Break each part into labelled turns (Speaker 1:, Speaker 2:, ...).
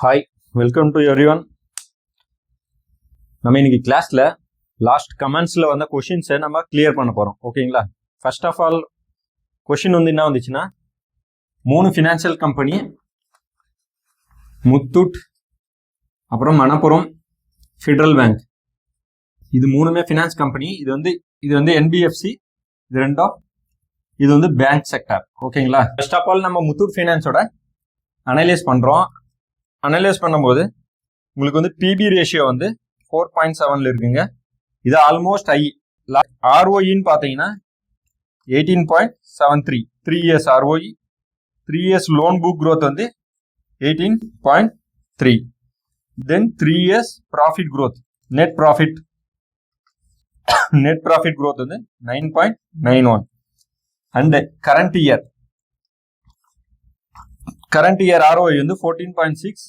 Speaker 1: Hi, welcome to everyone. நம்ம இன்னைக்கு கிளாஸில் லாஸ்ட் கமெண்ட்ஸில் வந்த கொஷின்ஸை நம்ம கிளியர் பண்ண போகிறோம். ஓகேங்களா? ஃபர்ஸ்ட் ஆஃப் ஆல் கொஷின் வந்து என்ன வந்துச்சுன்னா, 3 ஃபினான்ஷியல் கம்பெனி, முத்தூட், அப்புறம் மணப்புரம், ஃபெடரல் பேங்க், இது 3மே ஃபினான்ஸ் கம்பெனி. இது வந்து என்பிஎஃப்சி, இது வந்து பேங்க் செக்டர். ஓகேங்களா? ஃபர்ஸ்ட் ஆஃப் ஆல் நம்ம முத்தூட் ஃபைனான்ஸோட அனலைஸ் பண்ணுறோம். அனலைஸ் பண்ணும்போது உங்களுக்கு வந்து பிபி ரேஷியோ வந்து 4.7 இருக்குங்க. இது ஆல்மோஸ்ட் ஹை. ஆர்ஓஇன்னு பார்த்தீங்கன்னா 18.73, 3 years ROE. 3 years loan book growth வந்து 18.3. தென் 3 years profit growth, net profit growth வந்து 9.91. அண்ட் கரண்ட் இயர் ஆர்ஓஐ வந்து 14.6.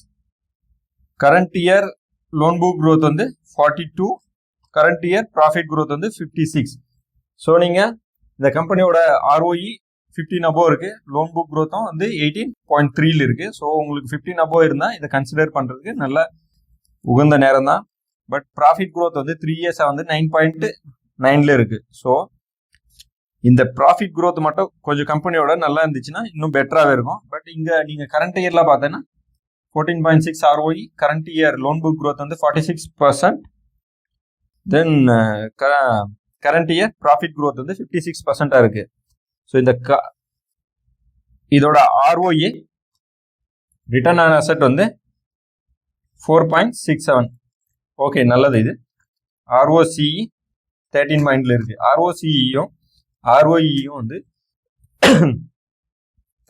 Speaker 1: Current year loan book growth வந்து 42. கரண்ட் இயர் ப்ராஃபிட் க்ரோத் வந்து 56. ஸோ நீங்கள் இந்த கம்பெனியோட ஆர்ஓஇ 15 அபோவ் இருக்கு, லோன் புக் க்ரோத்தும் வந்து 18.3 இருக்கு. ஸோ உங்களுக்கு 15 அபோவ் இருந்தால் இதை கன்சிடர் பண்ணுறதுக்கு நல்ல உகந்த நேரம் தான். பட் ப்ராஃபிட் க்ரோத் வந்து 3 இயர்ஸாக வந்து 9.9 இருக்கு. ஸோ இந்த ப்ராஃபிட் க்ரோத் மட்டும் கொஞ்சம் கம்பெனியோட நல்லா இருந்துச்சுன்னா இன்னும் பெட்டராகவே இருக்கும். பட் இங்கே நீங்கள் கரண்ட் இயரில் பார்த்தீங்கன்னா 14.6 ROE, current year loan book growth வந்து 46%. தென் கரண்ட் இயர் ப்ராஃபிட் க்ரோத் வந்து 56% இருக்கு. ஸோ இதோட ஆர்ஓஏ, ரிட்டர்ன் ஆன் அசெட் வந்து 4.67. ஓகே, நல்லது. இது ஆர்ஓசிஇ 13 இருக்கு. ஆர்ஓசிஇயும் ஆர்ஓஇயும் வந்து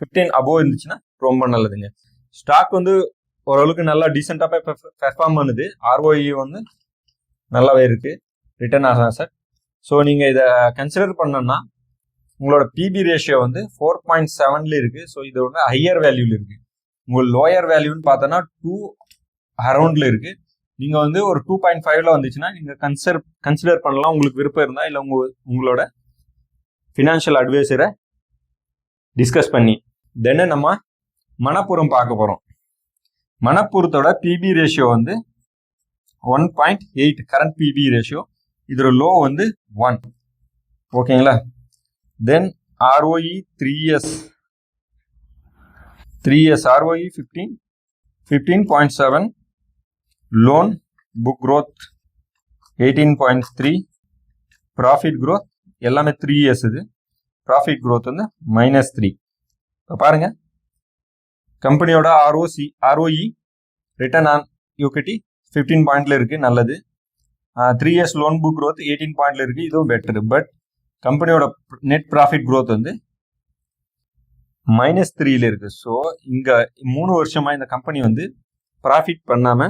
Speaker 1: 15 அபோவ் இருந்துச்சுன்னா ரொம்ப நல்லதுங்க. ஸ்டாக் வந்து ஓரளவுக்கு நல்லா டீசெண்டாக போய் பெர்ஃபார்ம் பண்ணுது. ஆர்ஓஇ வந்து நல்லாவே இருக்கு, ரிட்டர்ன் ஆன் அசெட். ஸோ நீங்கள் இதை கன்சிடர் பண்ணோம்னா உங்களோட பிபி ரேஷியோ வந்து 4.7 இருக்கு. ஸோ இது வந்து ஹையர் வேல்யூல இருக்கு. உங்கள் லோயர் வேல்யூன்னு பார்த்தோன்னா 2 அரௌண்ட்ல இருக்கு. நீங்கள் வந்து ஒரு 2.5ல வந்துச்சுன்னா நீங்கள் கன்சிடர் பண்ணலாம், உங்களுக்கு விருப்பம் இருந்தால். இல்லை உங்களோட ஃபினான்ஷியல் அட்வைசரை டிஸ்கஸ் பண்ணி. தென் நம்ம மணப்புரம் பார்க்க போகிறோம். மணப்புரத்தோட பிபி ரேஷியோ வந்து 1.8 கரண்ட் பிபி ரேஷியோ. இதோட லோ வந்து 1. ஓகேங்களா? Then ROE 3 years ROE 15.7. Loan book growth 18.3. Profit growth எல்லாமே 3 இயர்ஸ். இது ப்ராஃபிட் க்ரோத் வந்து -3. இப்போ பாருங்க, கம்பெனியோட ஆர்ஓஇ, ரிட்டர்ன் ஆன் ஈக்விட்டி 15 பாயிண்ட்ல இருக்கு, நல்லது. 3 இயர்ஸ் லோன் புக் க்ரோத் 18 பாயிண்ட்ல இருக்கு, இதுவும் பெட்டர். பட் கம்பெனியோட நெட் ப்ராஃபிட் க்ரோத் வந்து -3ல இருக்கு. ஸோ இங்க 3 வருஷமா இந்த கம்பெனி வந்து ப்ராஃபிட் பண்ணாம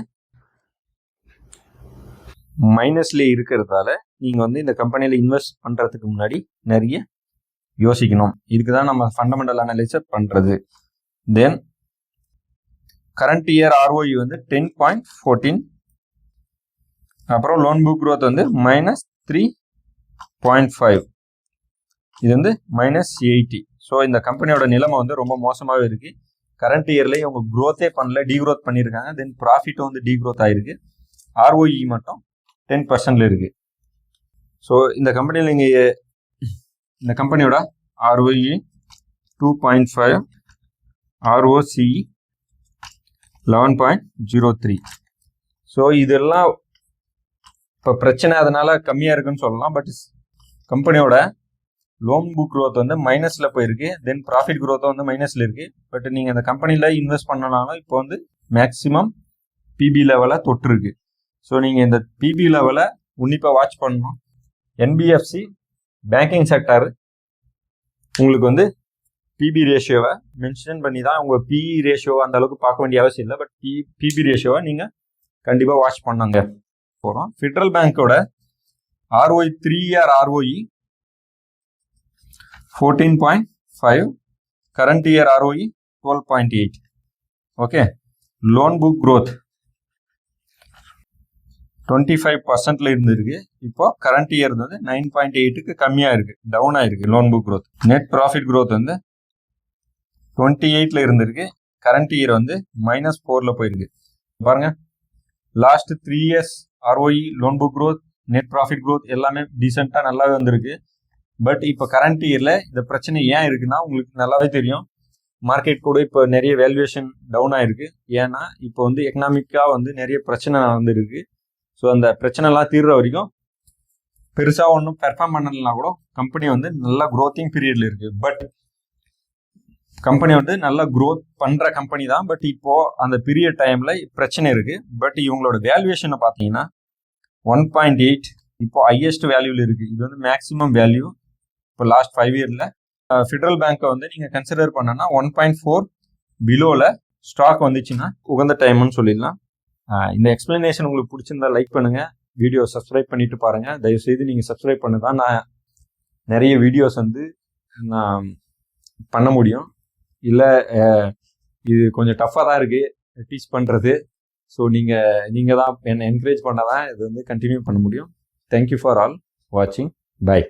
Speaker 1: மைனஸ்ல இருக்கிறதால நீங்க வந்து இந்த கம்பெனியில இன்வெஸ்ட் பண்றதுக்கு முன்னாடி நிறைய யோசிக்கணும். இதுக்கு தான் நம்ம ஃபண்டமெண்டல் அனலைசர் பண்றது. தென் கரண்ட் இயர் ஆர்ஓஇ வந்து 10.14. அப்புறம் லோன் புக் க்ரோத் வந்து -3.5. இது வந்து -80. ஸோ இந்த கம்பெனியோட நிலைமை வந்து ரொம்ப மோசமாகவே இருக்கு. கரண்ட் இயர்லேயே இவங்க க்ரோத்தே பண்ணல, டீக்ரோத் பண்ணியிருக்காங்க. தென் ப்ராஃபிட்டும் வந்து டீக்ரோத் ஆயிருக்கு. ஆர்ஓஇ மட்டும் 10% இருக்கு. ஸோ இந்த கம்பெனியில் நீங்கள் இந்த கம்பெனியோட ஆர்ஓஇ 2.5, ஆர்ஓசிஇ 11.03. ஸோ இதெல்லாம் இப்போ பிரச்சனை, அதனால கம்மியாக இருக்குன்னு சொல்லலாம். பட் கம்பெனியோட லோன் புக் க்ரோத் வந்து மைனஸ்ல போயிருக்கு. தென் ப்ராஃபிட் க்ரோத்தும் வந்து மைனஸ்ல இருக்கு. பட் நீங்கள் இந்த கம்பெனியில் இன்வெஸ்ட் பண்ணனாலும் இப்போ வந்து மேக்சிமம் பிபி லெவலை தொட்டுருக்கு. ஸோ நீங்கள் இந்த பிபி லெவலை உன்னிப்பாக வாட்ச் பண்ணணும். என்பிஎஃப்சி பேங்கிங் செக்டர் உங்களுக்கு வந்து பிபி ரேஷியோவை மென்ஷன் பண்ணி தான் உங்கள் பிஇ ரேஷியோவை அந்த அளவுக்கு பார்க்க வேண்டிய அவசியம் இல்லை. பட் பிபி ரேஷியோவை நீங்கள் கண்டிப்பாக வாட்ச் பண்ணாங்க போகிறோம். ஃபெடரல் பேங்கோட ROE 3 year ROE 14.5. Current year ROE 12.8. Okay, loan book growth 25%ல இருந்திருக்கு. இப்போ கரண்ட் இயர் வந்து 9.8க்கு கம்மியா இருக்கு, டவுன் ஆயிருக்கு loan book growth. Net profit growth வந்து 28ல இருந்திருக்கு, கரண்ட் இயர் வந்து -4ல் போயிருக்கு. பாருங்க, last 3 years ROE, loan book growth, net profit growth எல்லாமே டீசெண்டாக நல்லாவே வந்திருக்கு. பட் இப்போ கரண்ட் இயரில் இந்த பிரச்சனை ஏன் இருக்குன்னா உங்களுக்கு நல்லாவே தெரியும். மார்க்கெட் கூட இப்போ நிறைய வேல்யூவேஷன் டவுன் ஆயிருக்கு. ஏன்னா இப்போ வந்து எக்கனாமிக்காக வந்து நிறைய பிரச்சனை வந்துருக்கு. ஸோ அந்த பிரச்சனைலாம் தீர்ற வரைக்கும் பெருசாக ஒன்றும் பெர்ஃபார்ம் பண்ணலனா கூட கம்பெனி வந்து நல்லா க்ரோத்திங் பீரியட்ல இருக்கு. பட் கம்பெனி வந்து நல்லா க்ரோத் பண்ணுற கம்பெனி தான். பட் இப்போ அந்த பீரியட் டைம்ல பிரச்சனை இருக்கு. பட் இவங்களோட வேல்யூவேஷனை பார்த்தீங்கன்னா 1.8 இப்போ ஹையஸ்ட் வேல்யூல இருக்கு. இது வந்து மேக்ஸிமம் வேல்யூ இப்போ லாஸ்ட் 5 இயர்ல. ஃபெடரல் பேங்கை வந்து நீங்கள் கன்சிடர் பண்ணனா 1.4 பிலோவில் ஸ்டாக் வந்துச்சுன்னா உகந்த டைம்னு சொல்லிடலாம். இந்த எக்ஸ்பிளனேஷன் உங்களுக்கு பிடிச்சிருந்தா லைக் பண்ணுங்க, வீடியோ சப்ஸ்கிரைப் பண்ணிட்டு பாருங்க. தயவுசெய்து நீங்கள் சப்ஸ்கிரைப் பண்ண தான் நான் நிறைய வீடியோஸ் வந்து நான் பண்ண முடியும். இல்லை இது கொஞ்சம் டஃப்பாக தான் இருக்குது டீச் பண்ணுறது. ஸோ நீங்கள் தான் என்னை என்கரேஜ் பண்ணால் தான் இது வந்து கண்டினியூ பண்ண முடியும். தேங்க்யூ ஃபார் ஆல் வாட்சிங். பை.